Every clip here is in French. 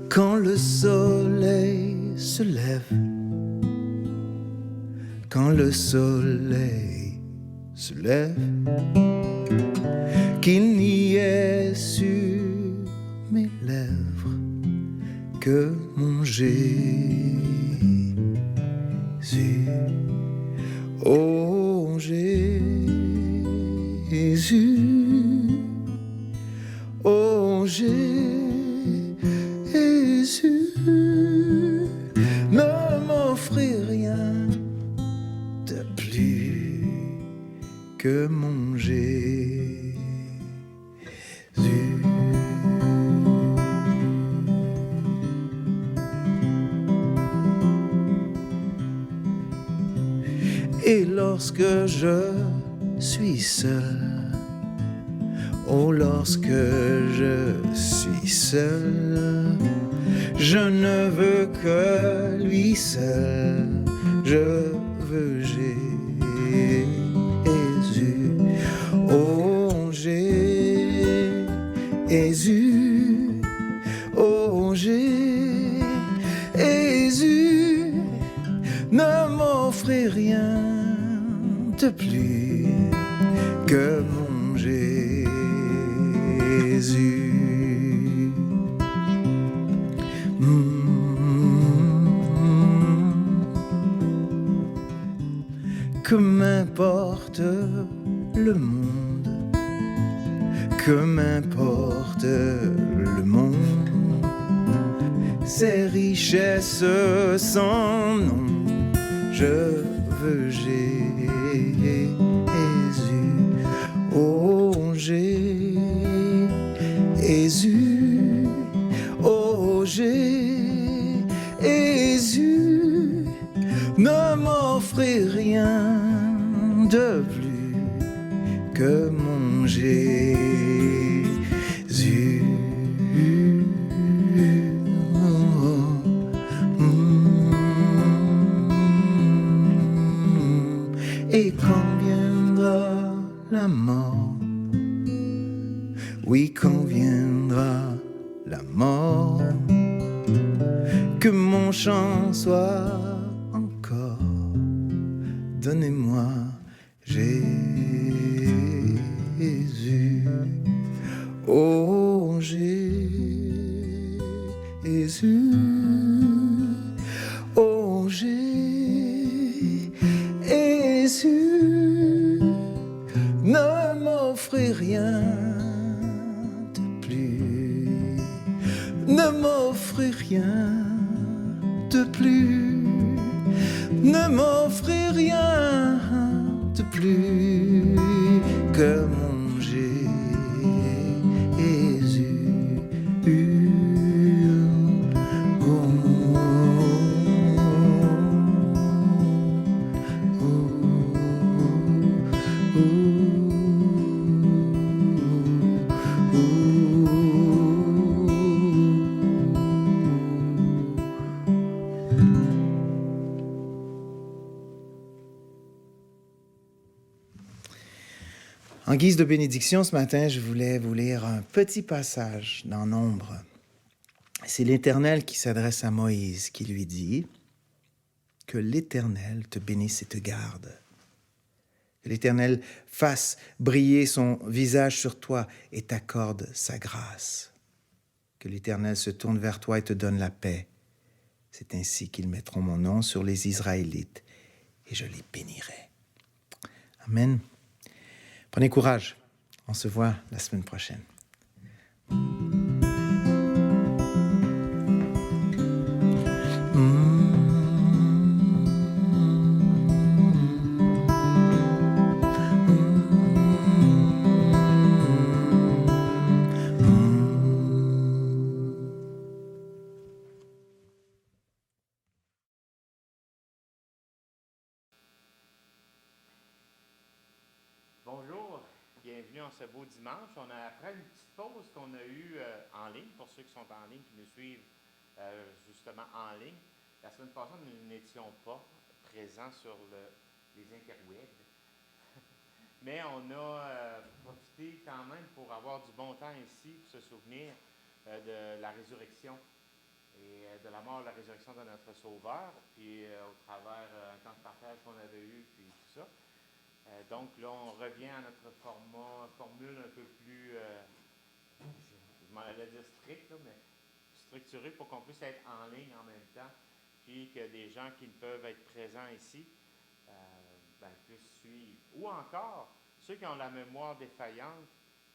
Quand le soleil se lève, quand le soleil se lève, qu'il n'y ait sur mes lèvres que mon Jésus. Oh Jésus, oh Jésus, ne m'offrez rien de plus que mon Jésus. Et lorsque je suis seul, oh lorsque je suis seul, je ne veux que lui seul, je veux Jésus. Oh Jésus, oh Jésus, ne m'offrez rien de plus que mon Jésus. Que m'importe le monde, que m'importe le monde, ses richesses sans nom, je veux Jésus. Oh Jésus, oh Jésus, ne m'offrez rien de plus que mon Jésus. Et quand viendra la mort, oui, quand viendra la mort, que mon chant soit encore, donnez-moi Jésus. Oh Jésus, oh Jésus, ne m'offrez rien de plus, ne m'offrez rien de plus, ne m'offrez rien de plus que mon Jésus. En guise de bénédiction, ce matin, je voulais vous lire un petit passage dans Nombre. C'est l'Éternel qui s'adresse à Moïse, qui lui dit « Que l'Éternel te bénisse et te garde. Que l'Éternel fasse briller son visage sur toi et t'accorde sa grâce. Que l'Éternel se tourne vers toi et te donne la paix. C'est ainsi qu'ils mettront mon nom sur les Israélites et je les bénirai. » Amen. Prenez courage. On se voit la semaine prochaine. Bonjour, bienvenue en ce beau dimanche. Après une petite pause qu'on a eue en ligne, pour ceux qui sont en ligne, qui nous suivent justement en ligne, la semaine passée, nous n'étions pas présents sur les interwebs, mais on a profité quand même pour avoir du bon temps ici, pour se souvenir de la résurrection et de la mort et la résurrection de notre Sauveur, puis au travers un temps de partage qu'on avait eu, puis tout ça. Donc là, on revient à notre formule un peu plus, je m'en allais dire strict, là, mais structuré pour qu'on puisse être en ligne en même temps, puis que des gens qui peuvent être présents ici puissent suivre. Ou encore, ceux qui ont la mémoire défaillante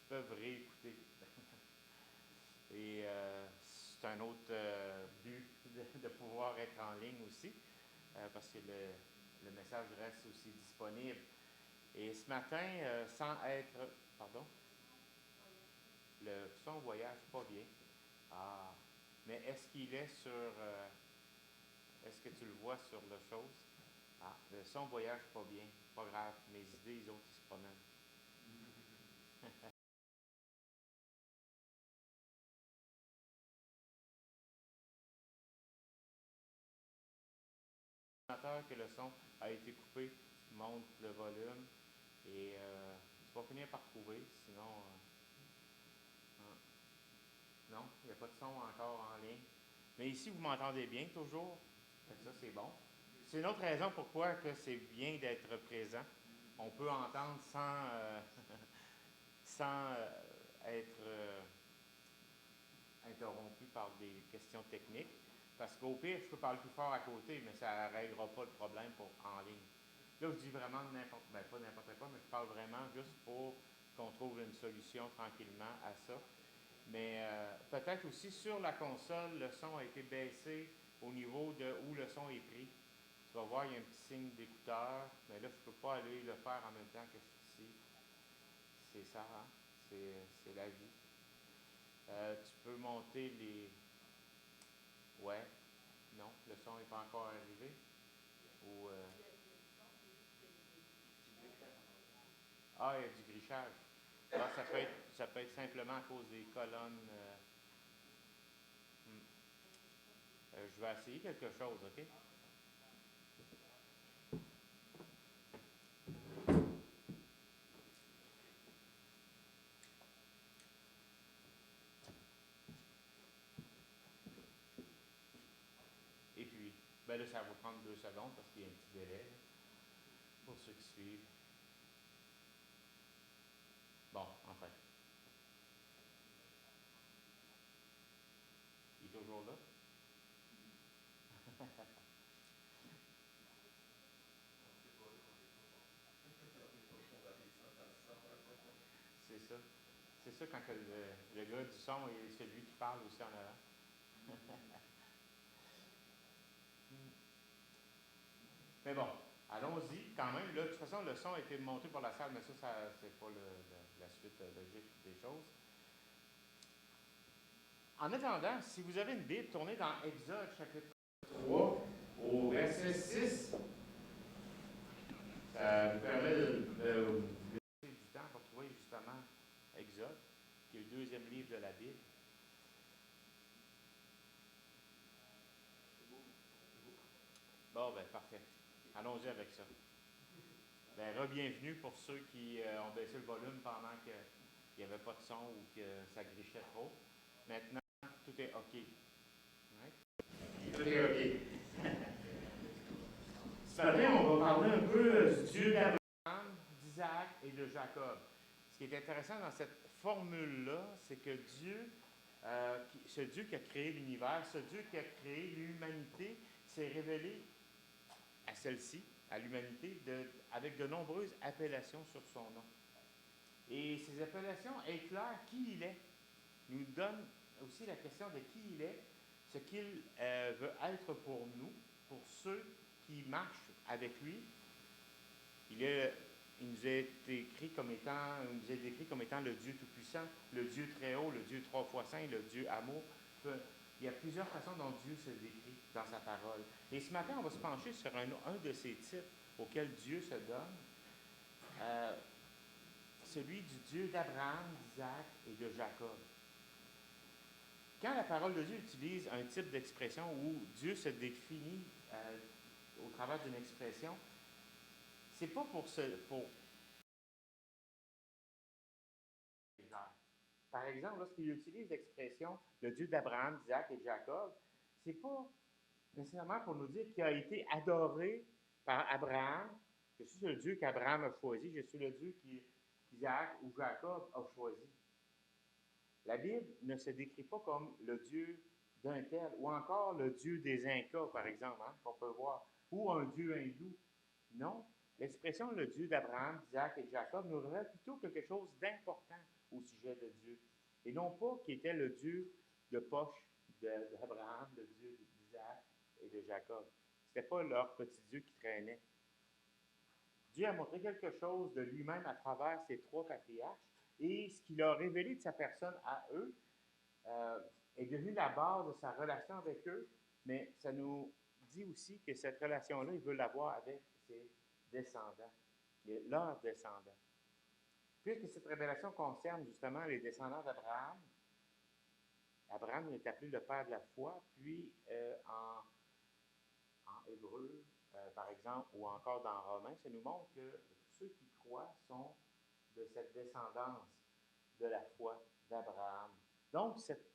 peuvent réécouter. Et c'est un autre but de pouvoir être en ligne aussi, parce que le message reste aussi disponible. Et ce matin, sans être... Pardon? Le son voyage pas bien. Ah. Mais est-ce qu'il est sur... est-ce que tu le vois sur le chose? Ah, le son voyage pas bien. Pas grave. Mes idées, les autres, ils se promènent. Que le son a été coupé, monte le volume et tu vas finir par trouver, sinon non, il n'y a pas de son encore en ligne. Mais ici, vous m'entendez bien toujours, ça c'est bon. C'est une autre raison pourquoi que c'est bien d'être présent. On peut entendre sans être interrompu par des questions techniques. Parce qu'au pire, je peux parler plus fort à côté, mais ça ne réglera pas le problème pour en ligne. Là, je dis vraiment pas n'importe quoi, mais je parle vraiment juste pour qu'on trouve une solution tranquillement à ça. Mais peut-être aussi sur la console, le son a été baissé au niveau de où le son est pris. Tu vas voir, il y a un petit signe d'écouteur, mais là, je ne peux pas aller le faire en même temps que ici. C'est ça, hein? C'est la vie. Tu peux monter les... Ouais. Non, le son n'est pas encore arrivé. Ou, Ah, il y a du grichage. Ah, ça peut être simplement à cause des colonnes. Je vais essayer quelque chose, OK? Et puis, ben là, ça va prendre 2 secondes parce qu'il y a un petit délai là, pour ceux qui suivent. Bon, enfin. Il est toujours là? C'est ça. C'est ça quand le gars du son est celui qui parle aussi en avant. Mais bon, allons-y quand même. Là, de toute façon, le son a été monté par la salle, mais ça c'est pas la suite logique des choses. En attendant, si vous avez une Bible, tournez dans Exode chapitre 3 au verset 6. Ça vous permet de du temps pour trouver justement Exode, qui est le deuxième livre de la Bible. Bon, ben parfait. Allons-y avec ça. Ben, re-bienvenue pour ceux qui ont baissé le volume pendant qu'il n'y avait pas de son ou que ça grichait trop. Maintenant, tout est OK. Ouais? Tout est OK. Ce matin, on va parler un peu du Dieu d'Abraham, d'Isaac et de Jacob. Ce qui est intéressant dans cette formule-là, c'est que Dieu, ce Dieu qui a créé l'univers, ce Dieu qui a créé l'humanité, s'est révélé à celle-ci, à l'humanité, avec de nombreuses appellations sur son nom. Et ces appellations éclairent qui il est, nous donnent aussi la question de qui il est, ce qu'il veut être pour nous, pour ceux qui marchent avec lui. Il nous est décrit comme étant le Dieu Tout-Puissant, le Dieu très haut, le Dieu 3 fois saint, le Dieu amour. Il y a plusieurs façons dont Dieu se décrit dans sa parole. Et ce matin, on va se pencher sur un de ces titres auxquels Dieu se donne, celui du Dieu d'Abraham, d'Isaac et de Jacob. Quand la parole de Dieu utilise un type d'expression où Dieu se définit au travers d'une expression, c'est pas pour Par exemple, lorsqu'il utilise l'expression le Dieu d'Abraham, d'Isaac et de Jacob, c'est pas nécessairement pour nous dire qu'il a été adoré par Abraham. Je suis le Dieu qu'Abraham a choisi, je suis le Dieu qu'Isaac ou Jacob a choisi. La Bible ne se décrit pas comme le Dieu d'un tel, ou encore le Dieu des Incas, par exemple, hein, qu'on peut voir, ou un Dieu hindou. Non, l'expression le Dieu d'Abraham, d'Isaac et de Jacob nous révèle plutôt quelque chose d'important au sujet de Dieu. Et non pas qu'il était le Dieu de poche d'Abraham, le Dieu d'Isaac et de Jacob. Ce n'était pas leur petit Dieu qui traînait. Dieu a montré quelque chose de lui-même à travers ces trois patriarches et ce qu'il a révélé de sa personne à eux euh, est devenu la base de sa relation avec eux, mais ça nous dit aussi que cette relation-là, il veut l'avoir avec ses descendants, leurs descendants. Puisque cette révélation concerne justement les descendants d'Abraham, Abraham est appelé le père de la foi, puis en hébreu, par exemple, ou encore dans Romains, ça nous montre que tous ceux qui croient sont de cette descendance de la foi d'Abraham. Donc, cette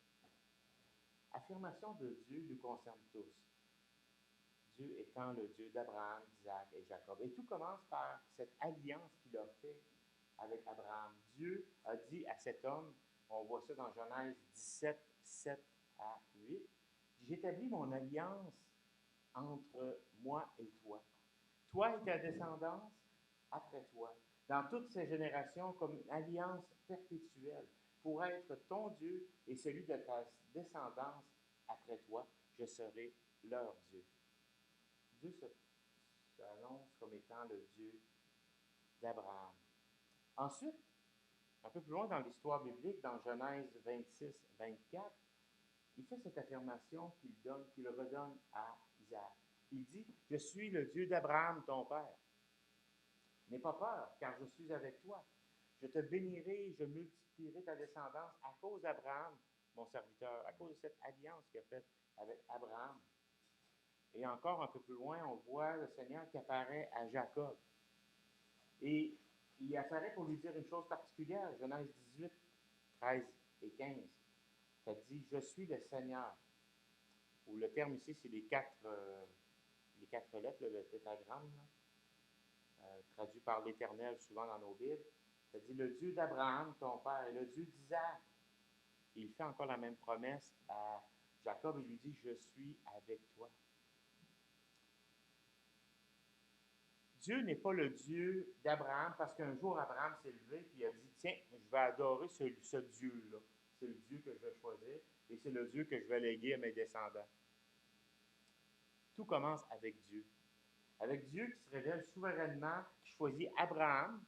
affirmation de Dieu nous concerne tous. Dieu étant le Dieu d'Abraham, d'Isaac et Jacob. Et tout commence par cette alliance qu'il a faite avec Abraham. Dieu a dit à cet homme, on voit ça dans Genèse 17, 7 à 8, j'établis mon alliance entre moi et toi. Toi et ta descendance après toi, dans toutes ces générations, comme une alliance perpétuelle, pour être ton Dieu et celui de ta descendance après toi, je serai leur Dieu. Dieu s'annonce comme étant le Dieu d'Abraham. Ensuite, un peu plus loin dans l'histoire biblique, dans Genèse 26, 24, il fait cette affirmation qu'il redonne à Isaac. Il dit, je suis le Dieu d'Abraham, ton père. N'aie pas peur, car je suis avec toi. Je te bénirai, je multiplierai ta descendance à cause d'Abraham, mon serviteur, à cause de cette alliance qu'il a faite avec Abraham. Et encore un peu plus loin, on voit le Seigneur qui apparaît à Jacob. Et il apparaît pour lui dire une chose particulière, Genèse 18, 13 et 15. Ça dit, je suis le Seigneur. Ou le terme ici, c'est les quatre lettres, le tétragramme, traduit par l'Éternel souvent dans nos Bibles. Ça dit, le Dieu d'Abraham, ton père, et le Dieu d'Isaac. Il fait encore la même promesse à Jacob. Il lui dit, je suis avec toi. Dieu n'est pas le Dieu d'Abraham parce qu'un jour, Abraham s'est levé et a dit, tiens, je vais adorer ce Dieu-là. C'est le Dieu que je vais choisir et c'est le Dieu que je vais léguer à mes descendants. Tout commence avec Dieu. Avec Dieu qui se révèle souverainement, qui choisit Abraham,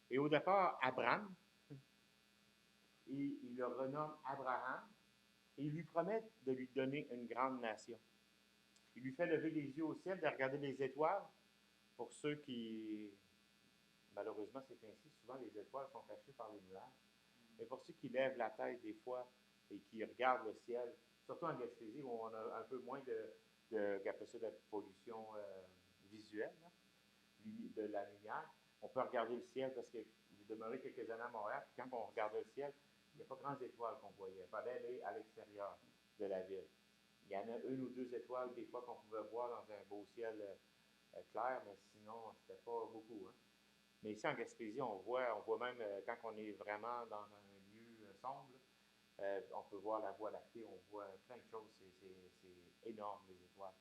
et au départ, Abraham, et il le renomme Abraham, et il lui promet de lui donner une grande nation. Il lui fait lever les yeux au ciel, de regarder les étoiles. Pour ceux qui, malheureusement c'est ainsi, souvent les étoiles sont cachées par les nuages. Mais pour ceux qui lèvent la tête des fois et qui regardent le ciel, surtout en Gaspésie où on a un peu moins de pollution visuelle, là, de la lumière, on peut regarder le ciel parce que j'ai demeuré quelques années à Montréal, puis quand on regardait le ciel, il n'y a pas grandes étoiles qu'on voyait. Il fallait aller à l'extérieur de la ville. Il y en a une ou deux étoiles des fois qu'on pouvait voir dans un beau ciel clair, mais sinon, c'était pas beaucoup. Hein. Mais ici, en Gaspésie, on voit même quand on est vraiment dans un lieu sombre, on peut voir la Voie lactée, on voit plein de choses. C'est énorme, les étoiles.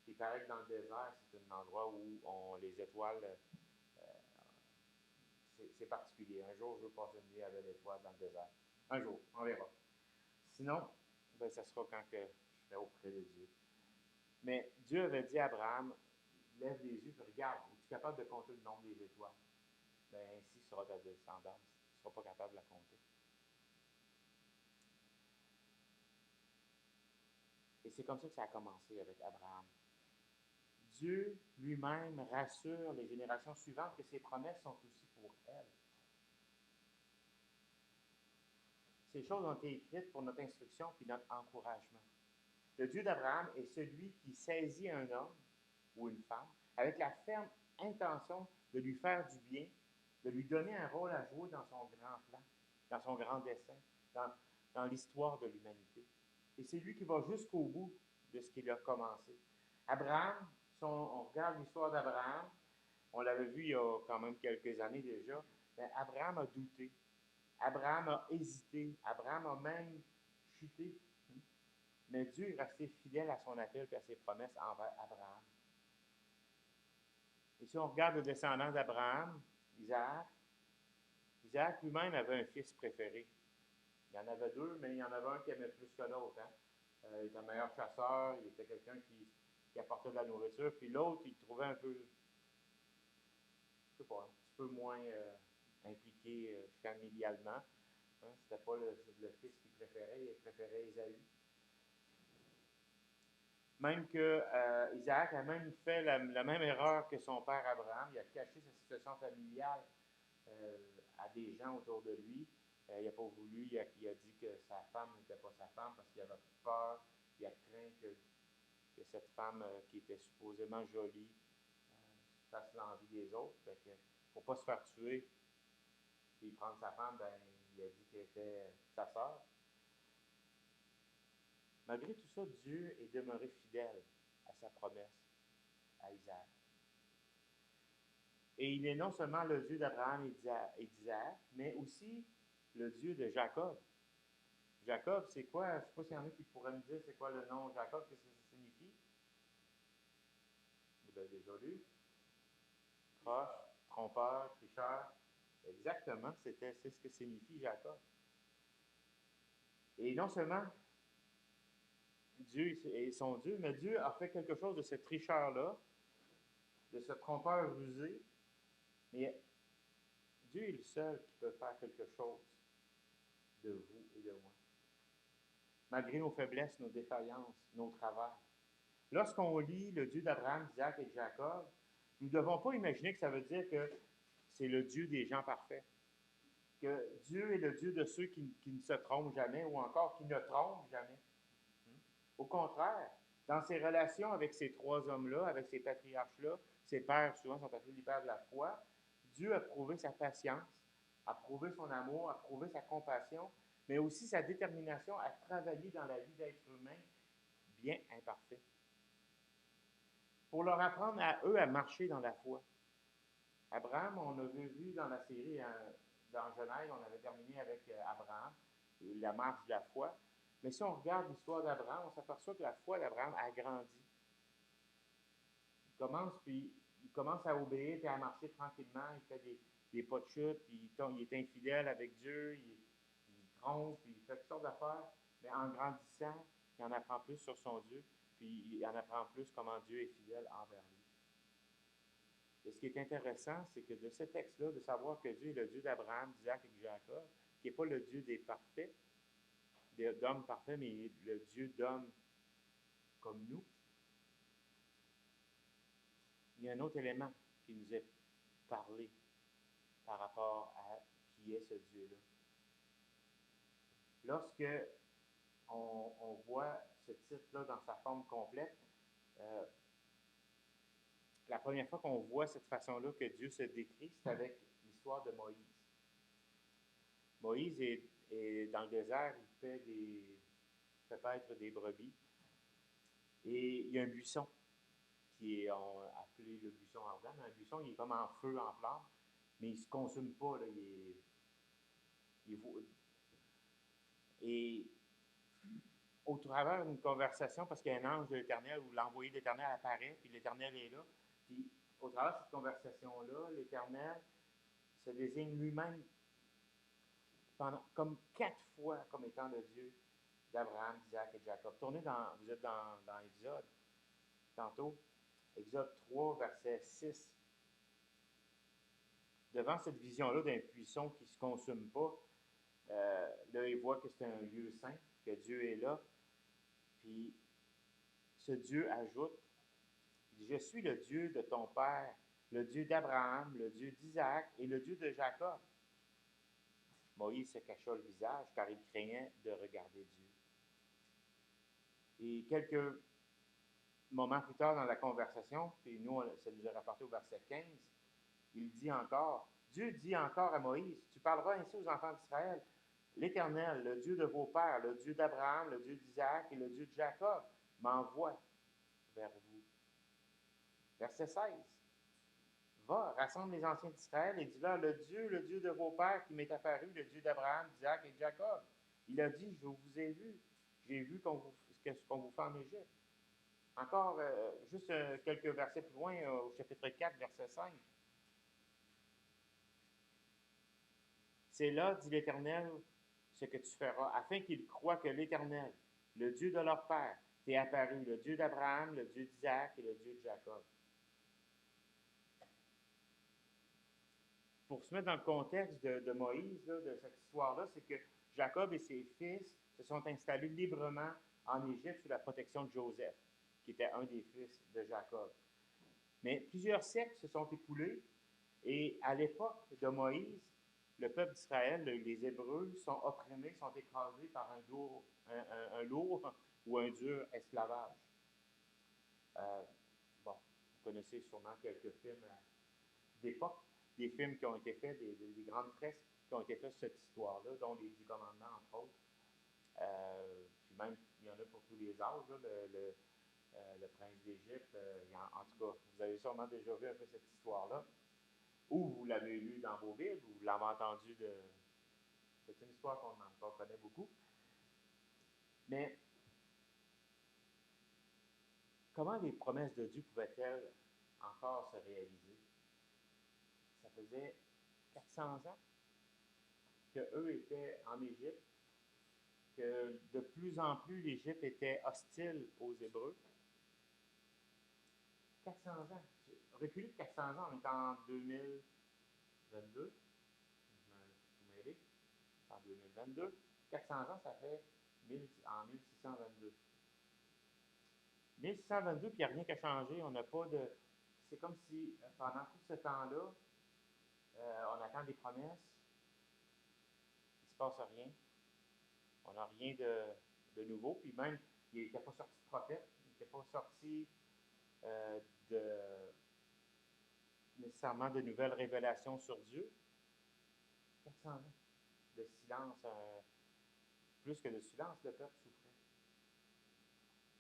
Il paraît que dans le désert, c'est un endroit où les étoiles, c'est particulier. Un jour, je veux passer une nuit avec l'étoile dans le désert. Un jour, on verra. Sinon, ben, ça sera quand que je serai auprès de Dieu. Mais Dieu avait dit à Abraham, lève les yeux et regarde, es-tu capable de compter le nombre des étoiles? Ben, ainsi sera ta descendance. Tu ne seras pas capable de la compter. Et c'est comme ça que ça a commencé avec Abraham. Dieu lui-même rassure les générations suivantes que ses promesses sont aussi pour elles. Ces choses ont été écrites pour notre instruction et notre encouragement. Le Dieu d'Abraham est celui qui saisit un homme ou une femme avec la ferme intention de lui faire du bien, de lui donner un rôle à jouer dans son grand plan, dans son grand dessein, dans l'histoire de l'humanité. Et c'est lui qui va jusqu'au bout de ce qu'il a commencé. Abraham, si on regarde l'histoire d'Abraham, on l'avait vu il y a quand même quelques années déjà, mais Abraham a douté. Abraham a hésité. Abraham a même chuté. Mais Dieu est resté fidèle à son appel et à ses promesses envers Abraham. Et si on regarde le descendant d'Abraham, Isaac, Isaac lui-même avait un fils préféré. Il y en avait deux, mais il y en avait un qui aimait plus que l'autre. Hein? Il était un meilleur chasseur, il était quelqu'un qui apportait de la nourriture, puis l'autre, il trouvait un peu, je sais pas, un petit peu moins impliqué familialement. Hein? C'était pas le fils qu'il préférait, il préférait Ésaü. Même que Isaac a même fait la même erreur que son père Abraham. Il a caché sa situation familiale à des gens autour de lui. Il n'a pas voulu, il a dit que sa femme n'était pas sa femme parce qu'il avait peur, il a craint que cette femme qui était supposément jolie fasse l'envie des autres. Pour ne pas se faire tuer et prendre sa femme, ben, il a dit qu'elle était sa sœur. Malgré tout ça, Dieu est demeuré fidèle à sa promesse à Isaac. Et il est non seulement le Dieu d'Abraham et d'Isaac, mais aussi le Dieu de Jacob. Jacob, c'est quoi? Je ne sais pas s'il y en a qui pourraient me dire c'est quoi le nom Jacob, qu'est-ce que ça signifie? Vous l'avez déjà lu. Proche, trompeur, tricheur. Exactement, c'est ce que signifie Jacob. Et non seulement Dieu est son Dieu, mais Dieu a fait quelque chose de ce tricheur-là, de ce trompeur rusé, mais Dieu est le seul qui peut faire quelque chose de vous et de moi. Malgré nos faiblesses, nos défaillances, nos travers. Lorsqu'on lit le Dieu d'Abraham, d'Isaac et de Jacob, nous ne devons pas imaginer que ça veut dire que c'est le Dieu des gens parfaits. Que Dieu est le Dieu de ceux qui ne se trompent jamais ou encore qui ne trompent jamais. Au contraire, dans ses relations avec ces trois hommes-là, avec ces patriarches-là, ces pères, souvent sont appelés les pères de la foi, Dieu a prouvé sa patience, a prouvé son amour, a prouvé sa compassion, mais aussi sa détermination à travailler dans la vie d'être humain bien imparfait. Pour leur apprendre à eux à marcher dans la foi. Abraham, on avait vu dans la série, dans Genèse, on avait terminé avec Abraham, la marche de la foi. Mais si on regarde l'histoire d'Abraham, on s'aperçoit que la foi d'Abraham a grandi. Il commence à obéir et à marcher tranquillement. Il fait des pas de chute, puis il est infidèle avec Dieu, il trompe, il fait toutes sortes d'affaires. Mais en grandissant, il en apprend plus sur son Dieu, puis il en apprend plus comment Dieu est fidèle envers lui. Et ce qui est intéressant, c'est que de ce texte-là, de savoir que Dieu est le Dieu d'Abraham, d'Isaac et de Jacob, qui n'est pas le Dieu des parfaits, d'hommes parfaits, mais le Dieu d'hommes comme nous, il y a un autre élément qui nous est parlé par rapport à qui est ce Dieu-là. Lorsque on voit ce titre-là dans sa forme complète, la première fois qu'on voit cette façon-là que Dieu se décrit, c'est avec l'histoire de Moïse. Moïse est dans le désert, il fait paître des brebis. Et il y a un buisson qui est appelé le buisson ardent. Un buisson, il est comme en feu, en flamme, mais il ne se consume pas. Là, et au travers d'une conversation, parce qu'il y a un ange de l'Éternel où l'envoyé de l'Éternel apparaît, puis l'Éternel est là, puis au travers de cette conversation-là, l'Éternel se désigne lui-même comme 4 fois comme étant le Dieu d'Abraham, d'Isaac et de Jacob. Vous êtes dans Exode, tantôt, Exode 3, verset 6. Devant cette vision-là d'un buisson qui ne se consume pas, là, il voit que c'est un lieu saint, que Dieu est là. Puis, ce Dieu ajoute, il dit, je suis le Dieu de ton père, le Dieu d'Abraham, le Dieu d'Isaac et le Dieu de Jacob. Moïse se cacha le visage car il craignait de regarder Dieu. Et quelques moments plus tard dans la conversation, puis nous, ça nous est rapporté au verset 15, il dit encore, Dieu dit encore à Moïse, tu parleras ainsi aux enfants d'Israël, l'Éternel, le Dieu de vos pères, le Dieu d'Abraham, le Dieu d'Isaac et le Dieu de Jacob, m'envoie vers vous. Verset 16. Va, rassemble les anciens d'Israël et dis-leur, le Dieu de vos pères qui m'est apparu, le Dieu d'Abraham, d'Isaac et de Jacob. Il a dit, je vous ai vu. J'ai vu ce qu'on vous fait en Égypte. Encore, juste quelques versets plus loin, au chapitre 4, verset 5. C'est là, dit l'Éternel, ce que tu feras, afin qu'ils croient que l'Éternel, le Dieu de leur père, t'est apparu, le Dieu d'Abraham, le Dieu d'Isaac et le Dieu de Jacob. Pour se mettre dans le contexte de Moïse, là, de cette histoire-là, c'est que Jacob et ses fils se sont installés librement en Égypte sous la protection de Joseph, qui était un des fils de Jacob. Mais plusieurs siècles se sont écoulés et à l'époque de Moïse, le peuple d'Israël, les Hébreux, sont opprimés, sont écrasés par un lourd ou un dur esclavage. Bon, vous connaissez sûrement quelques films d'époque, des films qui ont été faits, des grandes fresques qui ont été faites sur cette histoire-là, dont les 10 commandements, entre autres. Puis même, il y en a pour tous les âges, là, le prince d'Égypte. En tout cas, vous avez sûrement déjà vu un peu cette histoire-là. Ou vous l'avez lu dans vos Bibles, ou vous l'avez entendu de... C'est une histoire qu'on connaît beaucoup. Mais comment les promesses de Dieu pouvaient-elles encore se réaliser? Ça faisait 400 ans qu'eux étaient en Égypte, que de plus en plus l'Égypte était hostile aux Hébreux. 400 ans. Reculé de 400 ans, on est en 2022. Vous m'aidez? En 2022. 400 ans, ça fait en 1622. 1622, puis il n'y a rien qui a changé. On n'a pas de. C'est comme si pendant tout ce temps-là, on attend des promesses, il ne se passe rien. On n'a rien de nouveau. Puis même, il n'était pas sorti de prophète, il n'était pas sorti de nécessairement de nouvelles révélations sur Dieu. 400 ans de silence, plus que de silence, le peuple souffrait.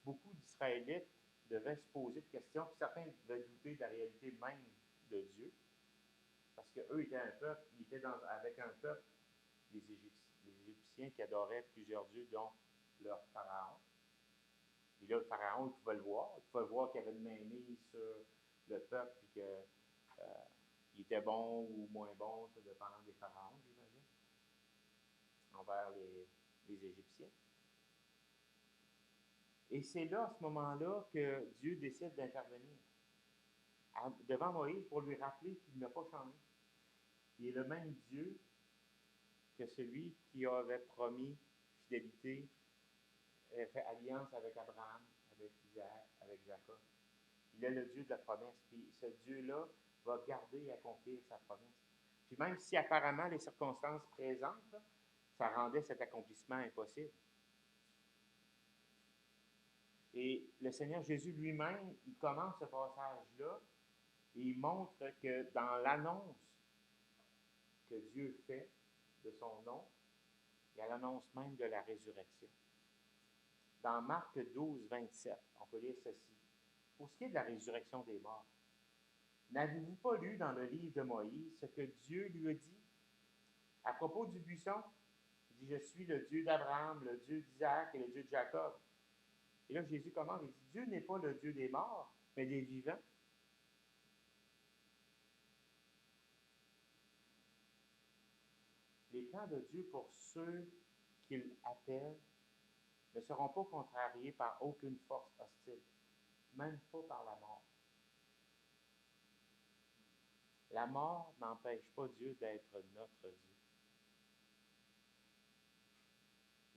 Beaucoup d'Israélites devaient se poser des questions, puis certains devaient douter de la réalité même de Dieu, parce qu'eux étaient un peuple, ils étaient avec un peuple, les Égyptiens qui adoraient plusieurs dieux, dont leur pharaon. Et là, le pharaon, il pouvait le voir qu'il y avait une mainmise sur le peuple, puis qu'il était bon ou moins bon, ça dépendant des pharaons, j'imagine, envers les Égyptiens. Et c'est là, à ce moment-là, que Dieu décide d'intervenir devant Moïse pour lui rappeler qu'il n'a pas changé. Il est le même Dieu que celui qui avait promis fidélité, fait alliance avec Abraham, avec Isaac, avec Jacob. Il est le Dieu de la promesse. Puis ce Dieu-là va garder et accomplir sa promesse. Puis même si apparemment les circonstances présentes, là, ça rendait cet accomplissement impossible. Et le Seigneur Jésus lui-même, il commence ce passage-là et il montre que dans l'annonce que Dieu fait de son nom, il y a l'annonce même de la résurrection. Dans Marc 12, 27, on peut lire ceci. Pour ce qui est de la résurrection des morts, n'avez-vous pas lu dans le livre de Moïse ce que Dieu lui a dit à propos du buisson? Il dit, je suis le Dieu d'Abraham, le Dieu d'Isaac et le Dieu de Jacob. Et là, Jésus commence, il dit, Dieu n'est pas le Dieu des morts, mais des vivants. Les plans de Dieu pour ceux qu'il appelle ne seront pas contrariés par aucune force hostile, même pas par la mort. La mort n'empêche pas Dieu d'être notre Dieu.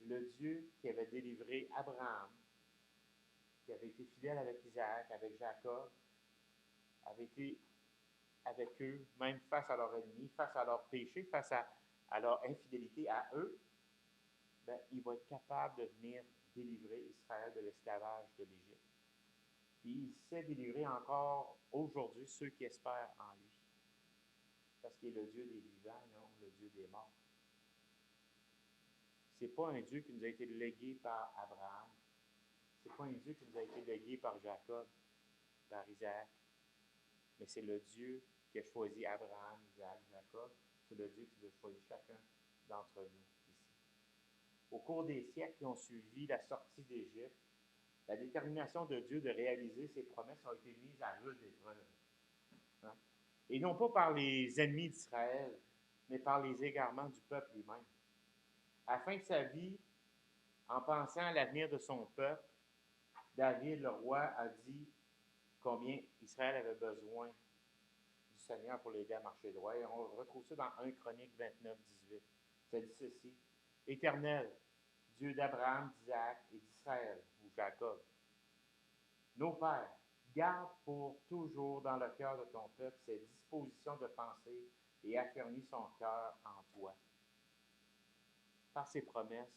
Le Dieu qui avait délivré Abraham, qui avait été fidèle avec Isaac, avec Jacob, avait été avec eux, même face à leurs ennemis, face à leurs péchés, face à leur infidélité à eux, ben, il va être capable de venir délivrer Israël de l'esclavage de l'Égypte. Puis il sait délivrer encore aujourd'hui ceux qui espèrent en lui. Parce qu'il est le Dieu des vivants, non le Dieu des morts. Ce n'est pas un Dieu qui nous a été légué par Abraham. Ce n'est pas un Dieu qui nous a été légué par Jacob, par Isaac, mais c'est le Dieu qui a choisi Abraham, Isaac, Jacob. C'est le Dieu qui a choisi chacun d'entre nous ici. Au cours des siècles qui ont suivi la sortie d'Égypte, la détermination de Dieu de réaliser ses promesses a été mise à rude épreuve. Hein? Et non pas par les ennemis d'Israël, mais par les égarements du peuple lui-même. Afin que sa vie, en pensant à l'avenir de son peuple, David, le roi, a dit combien Israël avait besoin du Seigneur pour l'aider à marcher droit. Et on retrouve ça dans 1 Chronique 29, 18. Ça dit ceci: Éternel, Dieu d'Abraham, d'Isaac et d'Israël, ou Jacob, nos pères, garde pour toujours dans le cœur de ton peuple ses dispositions de pensée et affermis son cœur en toi. Par ses promesses,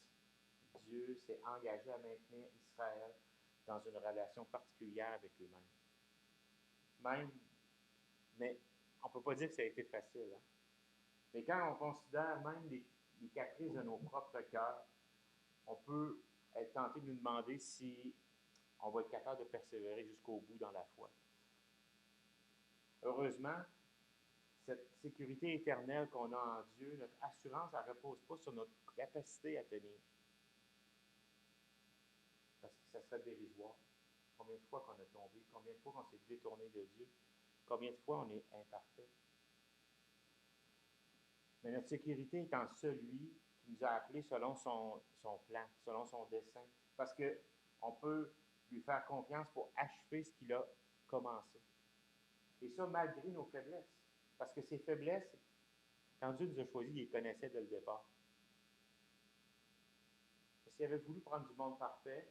Dieu s'est engagé à maintenir Israël dans une relation particulière avec lui-même. Mais on ne peut pas dire que ça a été facile. Hein? Mais quand on considère même les caprices de nos propres cœurs, on peut être tenté de nous demander si on va être capable de persévérer jusqu'au bout dans la foi. Heureusement, cette sécurité éternelle qu'on a en Dieu, notre assurance, elle ne repose pas sur notre capacité à tenir. Parce que ça serait dérisoire. Combien de fois qu'on a tombé, combien de fois qu'on s'est détourné de Dieu, combien de fois on est imparfait. Mais notre sécurité est en celui qui nous a appelés selon son plan, selon son dessein. Parce qu'on peut lui faire confiance pour achever ce qu'il a commencé. Et ça, malgré nos faiblesses. Parce que ces faiblesses, quand Dieu nous a choisis, il les connaissait dès le départ. S'il avait voulu prendre du monde parfait,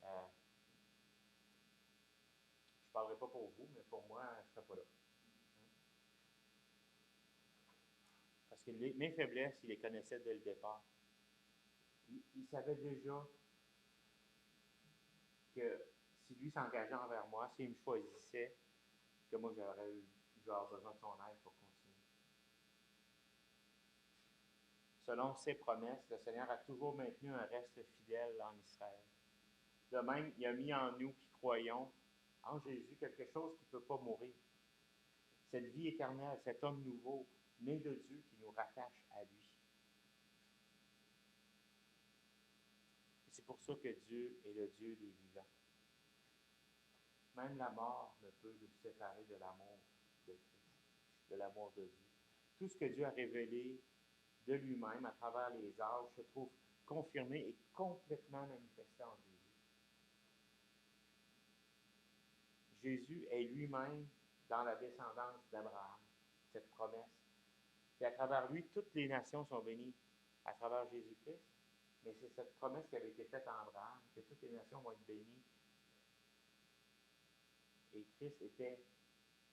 je ne parlerai pas pour vous, mais pour moi, je ne serais pas là. Parce que mes faiblesses, il les connaissait dès le départ. Il savait déjà que si lui s'engageait envers moi, s'il me choisissait, que moi j'aurais besoin de son aide pour continuer. Selon ses promesses, le Seigneur a toujours maintenu un reste fidèle en Israël. De même, il a mis en nous qui croyons en Jésus quelque chose qui ne peut pas mourir. Cette vie éternelle, cet homme nouveau, né de Dieu qui nous rattache à lui. Et c'est pour ça que Dieu est le Dieu des vivants. Même la mort ne peut nous séparer de l'amour de Christ, de l'amour de Dieu. Tout ce que Dieu a révélé de lui-même à travers les âges se trouve confirmé et complètement manifesté en Jésus. Jésus est lui-même dans la descendance d'Abraham, cette promesse. Et à travers lui, toutes les nations sont bénies à travers Jésus-Christ. Mais c'est cette promesse qui avait été faite à Abraham, que toutes les nations vont être bénies. Et Christ était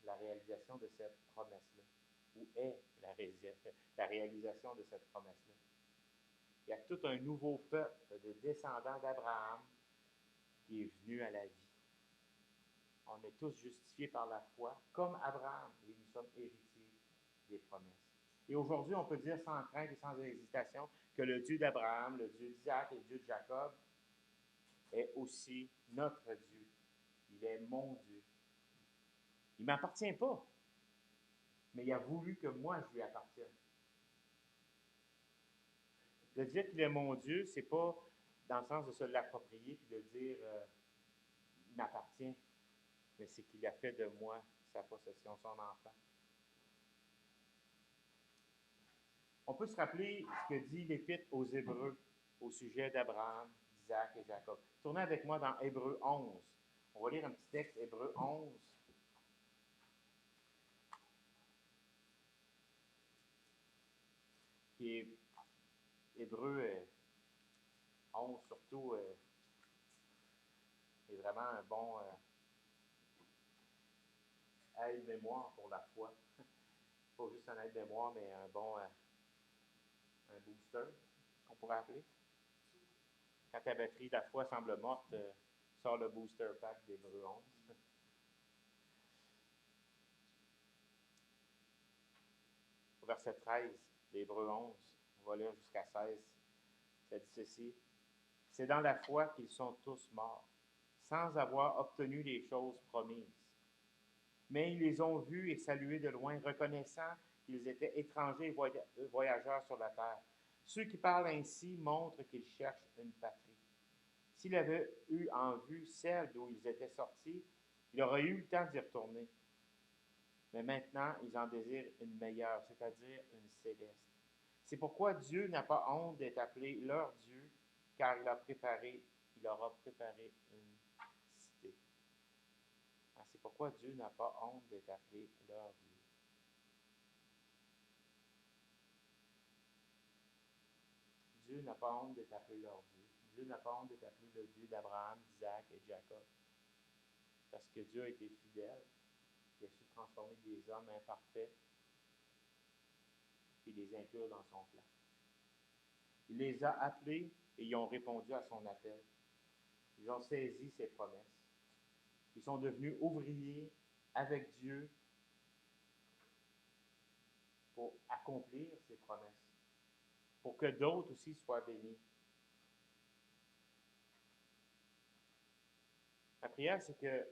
la réalisation de cette promesse-là, ou est la réalisation de cette promesse-là. Il y a tout un nouveau peuple de descendants d'Abraham qui est venu à la vie. On est tous justifiés par la foi, comme Abraham, et nous sommes héritiers des promesses. Et aujourd'hui, on peut dire sans crainte et sans hésitation que le Dieu d'Abraham, le Dieu d'Isaac et le Dieu de Jacob est aussi notre Dieu. Il est mon Dieu. Il ne m'appartient pas, mais il a voulu que moi, je lui appartienne. De dire qu'il est mon Dieu, ce n'est pas dans le sens de se l'approprier et de dire il m'appartient, mais c'est qu'il a fait de moi sa possession, son enfant. On peut se rappeler ce que dit l'Épître aux Hébreux au sujet d'Abraham, d'Isaac et Jacob. Tournez avec moi dans Hébreux 11. On va lire un petit texte, Hébreux 11. Qui est Hébreux 11 surtout est vraiment un bon aide-mémoire pour la foi. Pas juste un aide-mémoire, mais un bon un booster, qu'on pourrait appeler. Quand ta batterie de la foi semble morte, sors le booster pack d'Hébreux 11. Au verset 13 d'Hébreux 11, on va lire jusqu'à 16. Ça dit ceci: C'est dans la foi qu'ils sont tous morts, sans avoir obtenu les choses promises. Mais ils les ont vus et salués de loin, reconnaissant qu'ils étaient étrangers et voyageurs sur la terre. Ceux qui parlent ainsi montrent qu'ils cherchent une patrie. S'il avait eu en vue celle d'où ils étaient sortis, il aurait eu le temps d'y retourner. Mais maintenant, ils en désirent une meilleure, c'est-à-dire une céleste. C'est pourquoi Dieu n'a pas honte d'être appelé leur Dieu, car il aura préparé une cité. C'est pourquoi Dieu n'a pas honte d'être appelé leur Dieu. Dieu n'a pas honte d'être appelé leur Dieu. Dieu n'a pas honte d'être appelé le Dieu d'Abraham, d'Isaac et de Jacob. Parce que Dieu a été fidèle. Il a su transformer des hommes imparfaits et les inclure dans son plan. Il les a appelés et ils ont répondu à son appel. Ils ont saisi ses promesses. Ils sont devenus ouvriers avec Dieu pour accomplir ses promesses, pour que d'autres aussi soient bénis. Ma prière, c'est que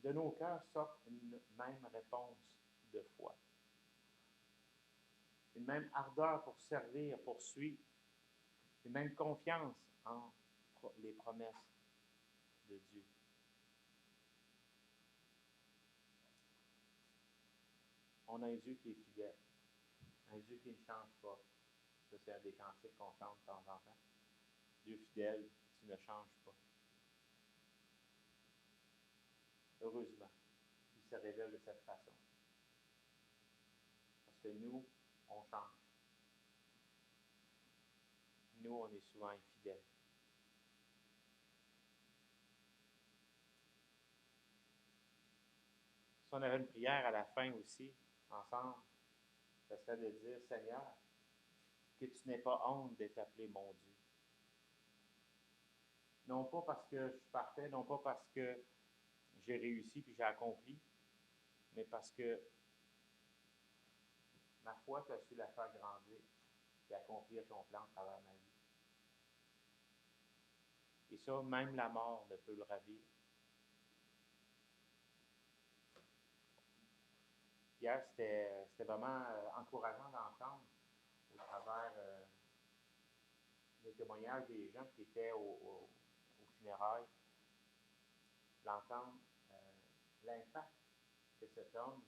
de nos cœurs sorte une même réponse de foi, une même ardeur pour servir, pour suivre, une même confiance en les promesses de Dieu. On a un Dieu qui est fidèle, un Dieu qui ne change pas. Ça, c'est un des cantiques qu'on chante de temps en temps. Dieu fidèle, tu ne changes pas. Heureusement, il se révèle de cette façon. Parce que nous, on change. Nous, on est souvent infidèles. Si on avait une prière à la fin aussi, ensemble, ce serait de dire, Seigneur, que tu n'aies pas honte d'être appelé mon Dieu. Non pas parce que je suis parfait, non pas parce que j'ai réussi puis j'ai accompli, mais parce que ma foi, tu as su la faire grandir et accomplir ton plan à travers ma vie. Et ça, même la mort ne peut le ravir. Hier, c'était vraiment encourageant d'entendre au travers des témoignages des gens qui étaient au funérailles, d'entendre l'impact que cet homme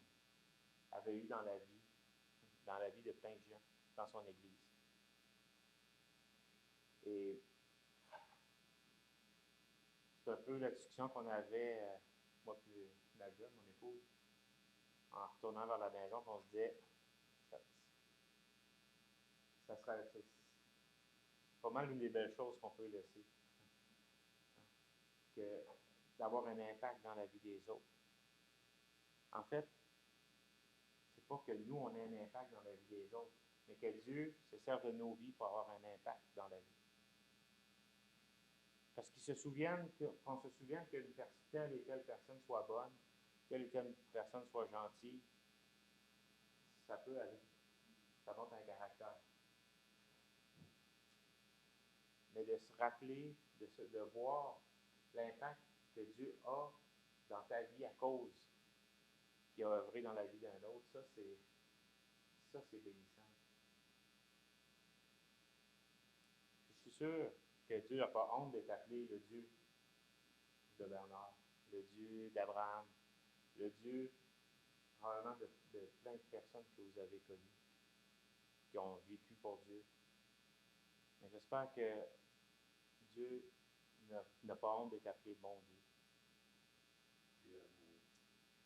avait eu dans la vie de plein de gens dans son Église. Et c'est un peu la discussion qu'on avait, moi puis Nadia, mon épouse, en retournant vers la maison, qu'on se disait, c'est pas mal une des belles choses qu'on peut laisser, que d'avoir un impact dans la vie des autres. En fait, c'est pas que nous, on ait un impact dans la vie des autres, mais que Dieu se serve de nos vies pour avoir un impact dans la vie. Parce qu'on se souvienne qu'une telle et telle personne soit bonne, telle et telle personne soit gentille, ça peut aller. Ça montre un caractère. Mais de se rappeler, de voir l'impact que Dieu a dans ta vie à cause qu'il a œuvré dans la vie d'un autre, ça c'est bénissant. Je suis sûr que Dieu n'a pas honte d'être appelé le Dieu de Bernard, le Dieu d'Abraham, le Dieu probablement de plein de personnes que vous avez connues, qui ont vécu pour Dieu. Mais j'espère que Dieu n'a pas honte d'être appelé mon Dieu.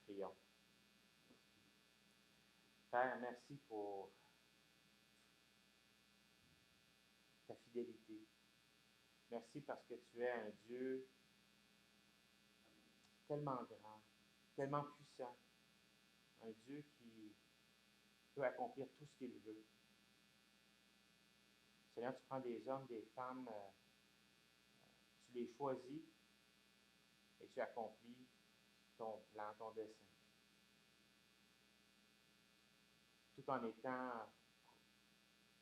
Prions. Père, merci pour ta fidélité. Merci parce que tu es un Dieu tellement grand, tellement puissant, un Dieu qui peut accomplir tout ce qu'il veut. Seigneur, tu prends des hommes, des femmes, tu les choisis et tu accomplis ton plan, ton dessein. Tout en étant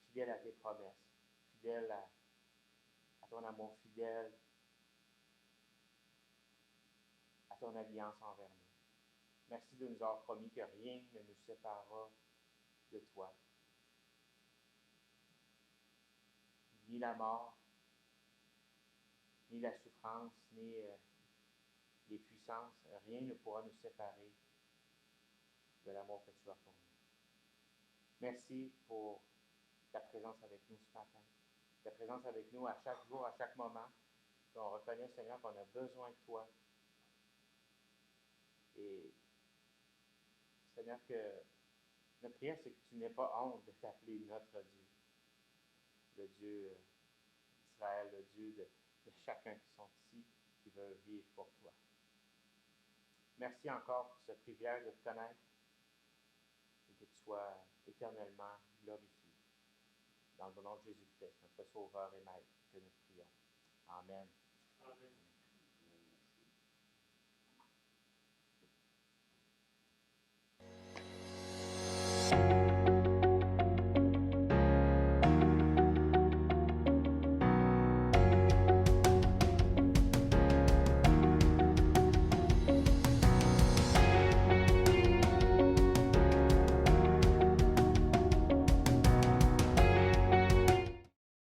fidèle à tes promesses, fidèle à ton amour fidèle, à ton alliance envers nous. Merci de nous avoir promis que rien ne nous séparera de toi. Ni la mort, ni la souffrance, ni les puissances, rien ne pourra nous séparer de l'amour que tu as pour nous. Merci pour ta présence avec nous ce matin, ta présence avec nous à chaque jour, à chaque moment. On reconnaît, Seigneur, qu'on a besoin de toi. Et, Seigneur, que notre prière, c'est que tu n'aies pas honte de t'appeler notre Dieu, le Dieu d'Israël, le Dieu de chacun qui sont ici, qui veulent vivre pour toi. Merci encore pour ce privilège de te connaître et que tu sois éternellement glorifié. Dans le nom de Jésus-Christ, notre Sauveur et Maître, que nous prions. Amen.